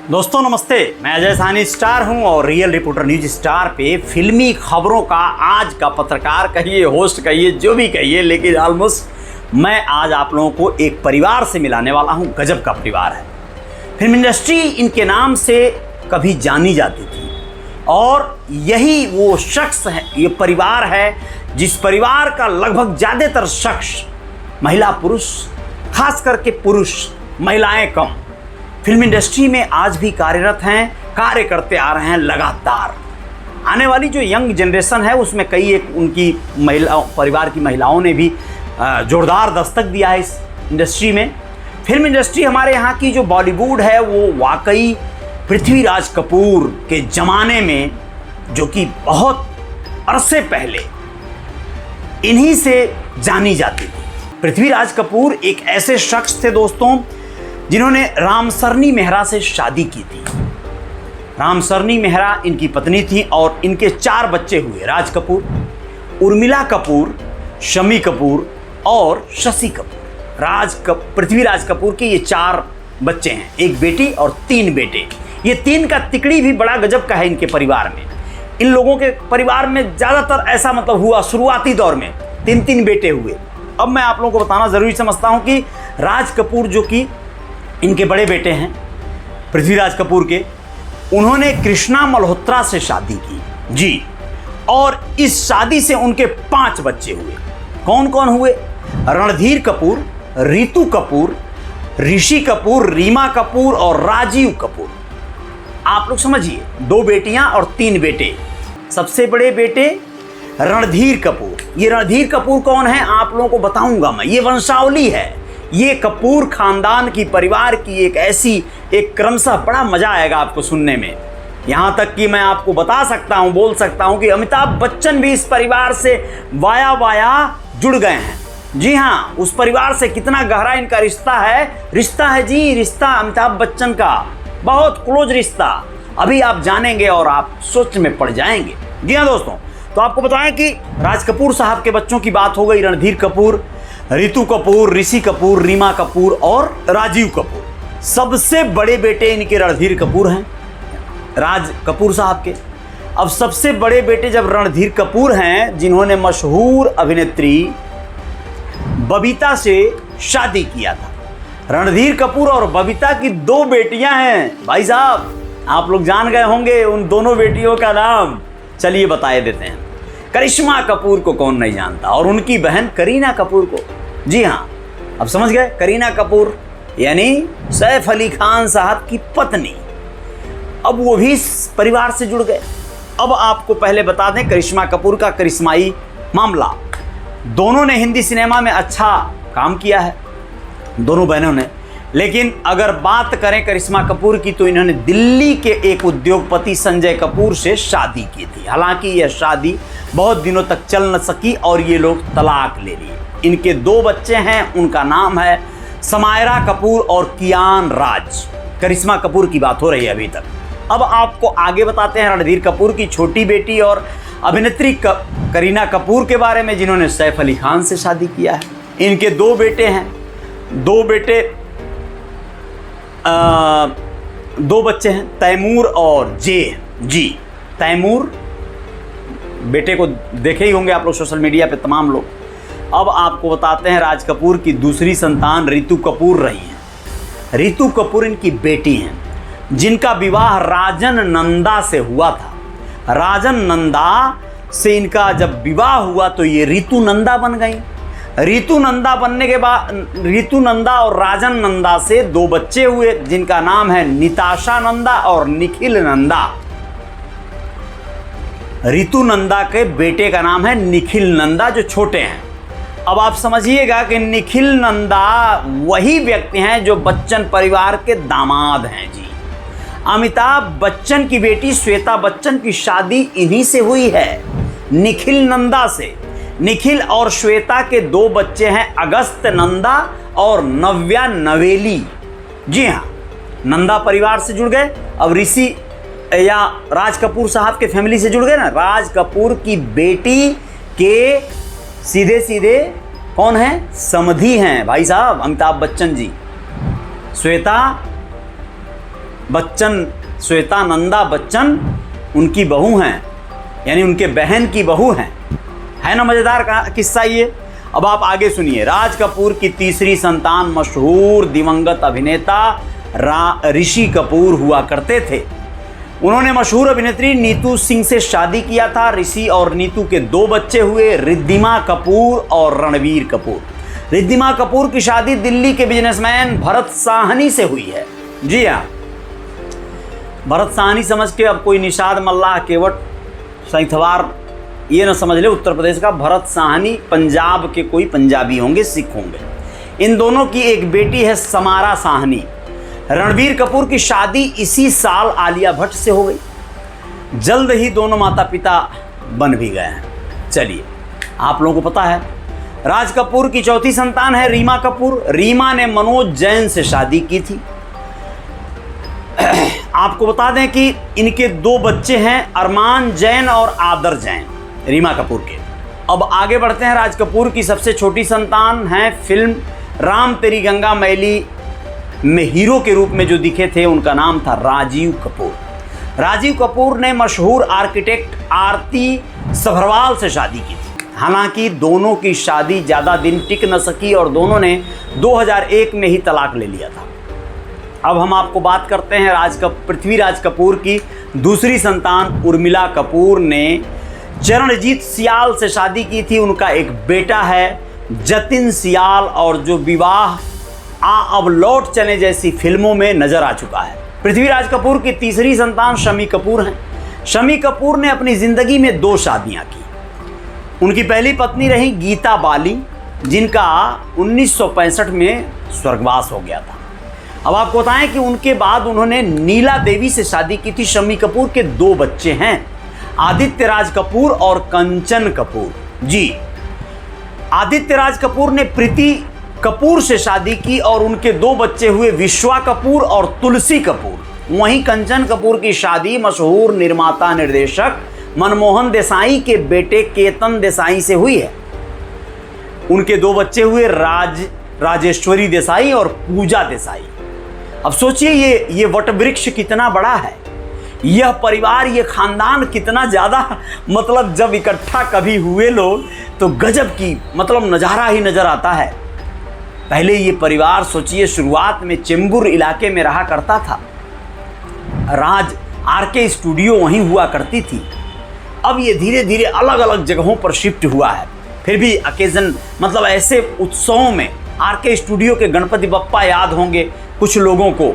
दोस्तों नमस्ते, मैं अजय साहनी स्टार हूं और रियल रिपोर्टर न्यूज स्टार पे फिल्मी खबरों का आज का पत्रकार कहिए, होस्ट कहिए, जो भी कहिए, लेकिन ऑलमोस्ट मैं आज आप लोगों को एक परिवार से मिलाने वाला हूं। गजब का परिवार है। फिल्म इंडस्ट्री इनके नाम से कभी जानी जाती थी और यही वो शख्स है, ये परिवार है जिस परिवार का लगभग ज़्यादातर शख्स महिला पुरुष, खास करके पुरुष, महिलाएं कम, फिल्म इंडस्ट्री में आज भी कार्यरत हैं, कार्य करते आ रहे हैं लगातार। आने वाली जो यंग जनरेशन है उसमें कई एक उनकी परिवार की महिलाओं ने भी जोरदार दस्तक दिया है इस इंडस्ट्री में। फिल्म इंडस्ट्री हमारे यहाँ की जो बॉलीवुड है वो वाकई पृथ्वीराज कपूर के ज़माने में, जो कि बहुत अरसे पहले इन्हीं से जानी जाती थी। पृथ्वीराज कपूर एक ऐसे शख्स थे दोस्तों जिन्होंने रामसरनी मेहरा से शादी की थी। रामसरनी मेहरा इनकी पत्नी थी और इनके 4 बच्चे हुए, राज कपूर, उर्मिला कपूर, शम्मी कपूर और शशि कपूर। पृथ्वीराज कपूर के ये 4 बच्चे हैं, एक बेटी और 3 बेटे। ये 3 का तिकड़ी भी बड़ा गजब का है इनके परिवार में। इन लोगों के परिवार में ज़्यादातर ऐसा मतलब हुआ शुरुआती दौर में 3-3 बेटे हुए। अब मैं आप लोगों को बताना ज़रूरी समझता हूँ कि राज कपूर जो कि इनके बड़े बेटे हैं पृथ्वीराज कपूर के, उन्होंने कृष्णा मल्होत्रा से शादी की जी, और इस शादी से उनके 5 बच्चे हुए। कौन कौन हुए? रणधीर कपूर, रितु कपूर, ऋषि कपूर, रीमा कपूर और राजीव कपूर। आप लोग समझिए, 2 बेटियां और 3 बेटे। सबसे बड़े बेटे रणधीर कपूर। ये रणधीर कपूर कौन है आप लोगों को बताऊंगा मैं। ये वंशावली है, ये कपूर खानदान की परिवार की एक क्रमशः बड़ा मजा आएगा आपको सुनने में। यहाँ तक कि मैं आपको बता सकता हूँ, बोल सकता हूँ कि अमिताभ बच्चन भी इस परिवार से वाया जुड़ गए हैं। जी हाँ, उस परिवार से कितना गहरा इनका रिश्ता है जी, रिश्ता अमिताभ बच्चन का बहुत क्लोज रिश्ता। अभी आप जानेंगे और आप सोच में पड़ जाएंगे। जी हाँ दोस्तों, तो आपको बताएं कि राज कपूर साहब के बच्चों की बात हो गई। रणधीर कपूर, रितु कपूर, ऋषि कपूर, रीमा कपूर और राजीव कपूर। सबसे बड़े बेटे इनके रणधीर कपूर हैं, राज कपूर साहब के। अब सबसे बड़े बेटे जब रणधीर कपूर हैं, जिन्होंने मशहूर अभिनेत्री बबीता से शादी किया था। रणधीर कपूर और बबीता की 2 बेटियां हैं भाई साहब। आप लोग जान गए होंगे उन दोनों बेटियों का नाम। चलिए बताए देते हैं। करिश्मा कपूर को कौन नहीं जानता, और उनकी बहन करीना कपूर को। जी हाँ, अब समझ गए, करीना कपूर यानी सैफ अली खान साहब की पत्नी। अब वो भी इस परिवार से जुड़ गए। अब आपको पहले बता दें करिश्मा कपूर का करिश्माई मामला। दोनों ने हिंदी सिनेमा में अच्छा काम किया है, दोनों बहनों ने। लेकिन अगर बात करें करिश्मा कपूर की, तो इन्होंने दिल्ली के एक उद्योगपति संजय कपूर से शादी की थी। हालांकि यह शादी बहुत दिनों तक चल न सकी और ये लोग तलाक ले लिए। इनके 2 बच्चे हैं, उनका नाम है समायरा कपूर और कियान राज। करिश्मा कपूर की बात हो रही है अभी तक। अब आपको आगे बताते हैं रणधीर कपूर की छोटी बेटी और अभिनेत्री करीना कपूर के बारे में, जिन्होंने सैफ अली खान से शादी किया है। इनके 2 बेटे हैं, 2 बच्चे हैं, तैमूर और जे जी। तैमूर बेटे को देखे ही होंगे आप लोग सोशल मीडिया पे तमाम लोग। अब आपको बताते हैं राज कपूर की दूसरी संतान रितु कपूर रही हैं। रितु कपूर इनकी बेटी हैं, जिनका विवाह राजन नंदा से हुआ था। राजन नंदा से इनका जब विवाह हुआ तो ये रितु नंदा बन गई। रितु नंदा बनने के बाद रितु नंदा और राजन नंदा से 2 बच्चे हुए, जिनका नाम है निताशा नंदा और निखिल नंदा। रितु नंदा के बेटे का नाम है निखिल नंदा, जो छोटे हैं। अब आप समझिएगा कि निखिल नंदा वही व्यक्ति हैं जो बच्चन परिवार के दामाद हैं जी। अमिताभ बच्चन की बेटी श्वेता बच्चन की शादी इन्हीं से हुई है, निखिल नंदा से। निखिल और श्वेता के 2 बच्चे हैं, अगस्त नंदा और नव्या नवेली। जी हाँ, नंदा परिवार से जुड़ गए। अब ऋषि या राज कपूर साहब के फैमिली से जुड़ गए ना। राज कपूर की बेटी के सीधे सीधे कौन है? समधी हैं भाई साहब, अमिताभ बच्चन जी। श्वेता बच्चन, श्वेता नंदा बच्चन उनकी बहू हैं, यानी उनके बहन की बहू हैं। है ना मज़ेदार का किस्सा ये। अब आप आगे सुनिए। राज कपूर की तीसरी संतान मशहूर दिवंगत अभिनेता ऋषि कपूर हुआ करते थे। उन्होंने मशहूर अभिनेत्री नीतू सिंह से शादी किया था। ऋषि और नीतू के 2 बच्चे हुए, रिद्धिमा कपूर और रणवीर कपूर। रिद्धिमा कपूर की शादी दिल्ली के बिजनेसमैन भरत साहनी से हुई है। जी हाँ, भरत साहनी समझ के अब कोई निषाद मल्लाह केवट सैथवार ये ना समझ ले, उत्तर प्रदेश का भरत साहनी पंजाब के कोई पंजाबी होंगे, सिख होंगे। इन दोनों की एक बेटी है समारा साहनी। रणबीर कपूर की शादी इसी साल आलिया भट्ट से हो गई। जल्द ही दोनों माता पिता बन भी गए हैं। चलिए, आप लोगों को पता है राज कपूर की चौथी संतान है रीमा कपूर। रीमा ने मनोज जैन से शादी की थी। आपको बता दें कि इनके 2 बच्चे हैं, अरमान जैन और आदर जैन, रीमा कपूर के। अब आगे बढ़ते हैं। राज कपूर की सबसे छोटी संतान है फिल्म राम तेरी गंगा मैली में हीरो के रूप में जो दिखे थे, उनका नाम था राजीव कपूर। राजीव कपूर ने मशहूर आर्किटेक्ट आरती सभरवाल से शादी की थी। हालांकि दोनों की शादी ज़्यादा दिन टिक न सकी और दोनों ने 2001 में ही तलाक ले लिया था। अब हम आपको बात करते हैं पृथ्वीराज कपूर की दूसरी संतान उर्मिला कपूर ने चरणजीत सियाल से शादी की थी। उनका एक बेटा है जतिन सियाल, और जो विवाह अब लौट चले जैसी फिल्मों में नजर आ चुका है। पृथ्वीराज कपूर की तीसरी संतान शमी कपूर हैं। शमी कपूर ने अपनी ज़िंदगी में 2 शादियां की। उनकी पहली पत्नी रही गीता बाली, जिनका 1965 में स्वर्गवास हो गया था। अब आपको बताएं कि उनके बाद उन्होंने नीला देवी से शादी की थी। शमी कपूर के 2 बच्चे हैं, आदित्य राज कपूर और कंचन कपूर। जी, आदित्य राज कपूर ने प्रीति कपूर से शादी की और उनके 2 बच्चे हुए, विश्वा कपूर और तुलसी कपूर। वहीं कंचन कपूर की शादी मशहूर निर्माता निर्देशक मनमोहन देसाई के बेटे केतन देसाई से हुई है। उनके 2 बच्चे हुए, राजेश्वरी देसाई और पूजा देसाई। अब सोचिए ये वटवृक्ष कितना बड़ा है, यह परिवार, ये खानदान कितना ज़्यादा, मतलब जब इकट्ठा कभी हुए लोग तो गजब की मतलब नज़ारा ही नज़र आता है। पहले ये परिवार सोचिए शुरुआत में चेंबूर इलाके में रहा करता था। राज आरके स्टूडियो वहीं हुआ करती थी। अब ये धीरे धीरे अलग अलग जगहों पर शिफ्ट हुआ है। फिर भी अकेजन मतलब ऐसे उत्सवों में आरके स्टूडियो के गणपति बप्पा याद होंगे कुछ लोगों को।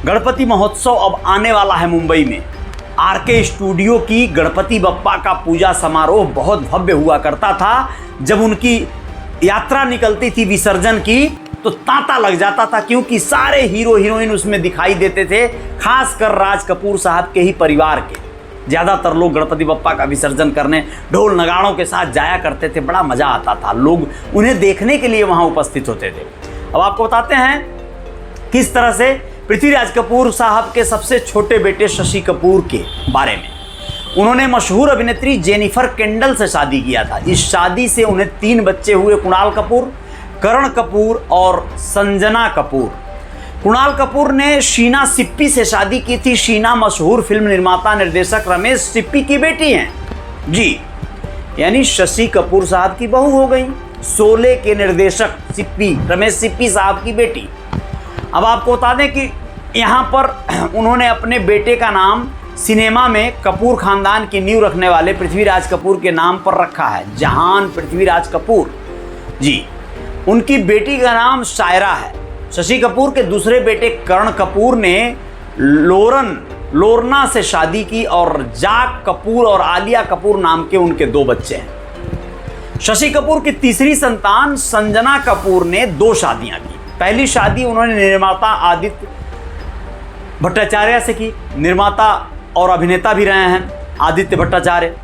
गणपति महोत्सव अब आने वाला है मुंबई में। आरके स्टूडियो की गणपति बप्पा का पूजा समारोह बहुत भव्य हुआ करता था। जब उनकी यात्रा निकलती थी विसर्जन की तो तांता लग जाता था, क्योंकि सारे हीरो हीरोइन उसमें दिखाई देते थे, खासकर राज कपूर साहब के ही परिवार के। ज़्यादातर लोग गणपति बप्पा का विसर्जन करने ढोल नगाड़ों के साथ जाया करते थे। बड़ा मज़ा आता था, लोग उन्हें देखने के लिए वहाँ उपस्थित होते थे। अब आपको बताते हैं किस तरह से पृथ्वीराज कपूर साहब के सबसे छोटे बेटे शशि कपूर के बारे में। उन्होंने मशहूर अभिनेत्री जेनिफर केंडल से शादी किया था। इस शादी से उन्हें 3 बच्चे हुए, कुणाल कपूर, करण कपूर और संजना कपूर। कुणाल कपूर ने शीना सिप्पी से शादी की थी। शीना मशहूर फिल्म निर्माता निर्देशक रमेश सिप्पी की बेटी हैं। जी, यानी शशि कपूर साहब की बहू हो गई। शोले के निर्देशक सिप्पी, रमेश सिप्पी साहब की बेटी। अब आपको बता दें कि यहाँ पर उन्होंने अपने बेटे का नाम सिनेमा में कपूर खानदान की नींव रखने वाले पृथ्वीराज कपूर के नाम पर रखा है, जहान पृथ्वीराज कपूर। जी, उनकी बेटी का नाम शायरा है। शशि कपूर के दूसरे बेटे करण कपूर ने लोरना से शादी की और जाक कपूर और आलिया कपूर नाम के उनके 2 बच्चे हैं। शशि कपूर की तीसरी संतान संजना कपूर ने 2 शादियां की। पहली शादी उन्होंने निर्माता आदित्य भट्टाचार्य से की। निर्माता और अभिनेता भी रहे हैं आदित्य भट्टाचार्य।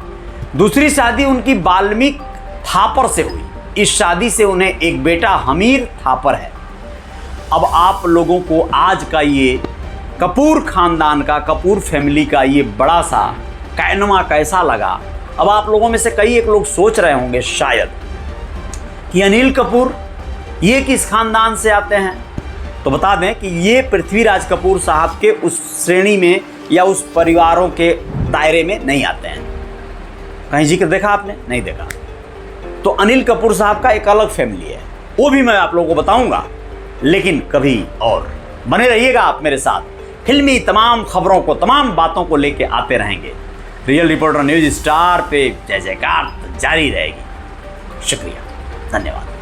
दूसरी शादी उनकी वाल्मीकि थापर से हुई। इस शादी से उन्हें एक बेटा हमीर थापर है। अब आप लोगों को आज का ये कपूर खानदान का, कपूर फैमिली का ये बड़ा सा कैनुमा कैसा लगा? अब आप लोगों में से कई एक लोग सोच रहे होंगे शायद कि अनिल कपूर ये किस खानदान से आते हैं। तो बता दें कि ये पृथ्वीराज कपूर साहब के उस श्रेणी में या उस परिवारों के दायरे में नहीं आते हैं। कहीं जिक्र देखा आपने? नहीं देखा। तो अनिल कपूर साहब का एक अलग फैमिली है, वो भी मैं आप लोगों को बताऊंगा, लेकिन कभी और। बने रहिएगा आप मेरे साथ, फिल्मी तमाम खबरों को, तमाम बातों को लेके आते रहेंगे। रियल रिपोर्टर न्यूज स्टार पे जय जयकार जारी रहेगी। शुक्रिया, धन्यवाद।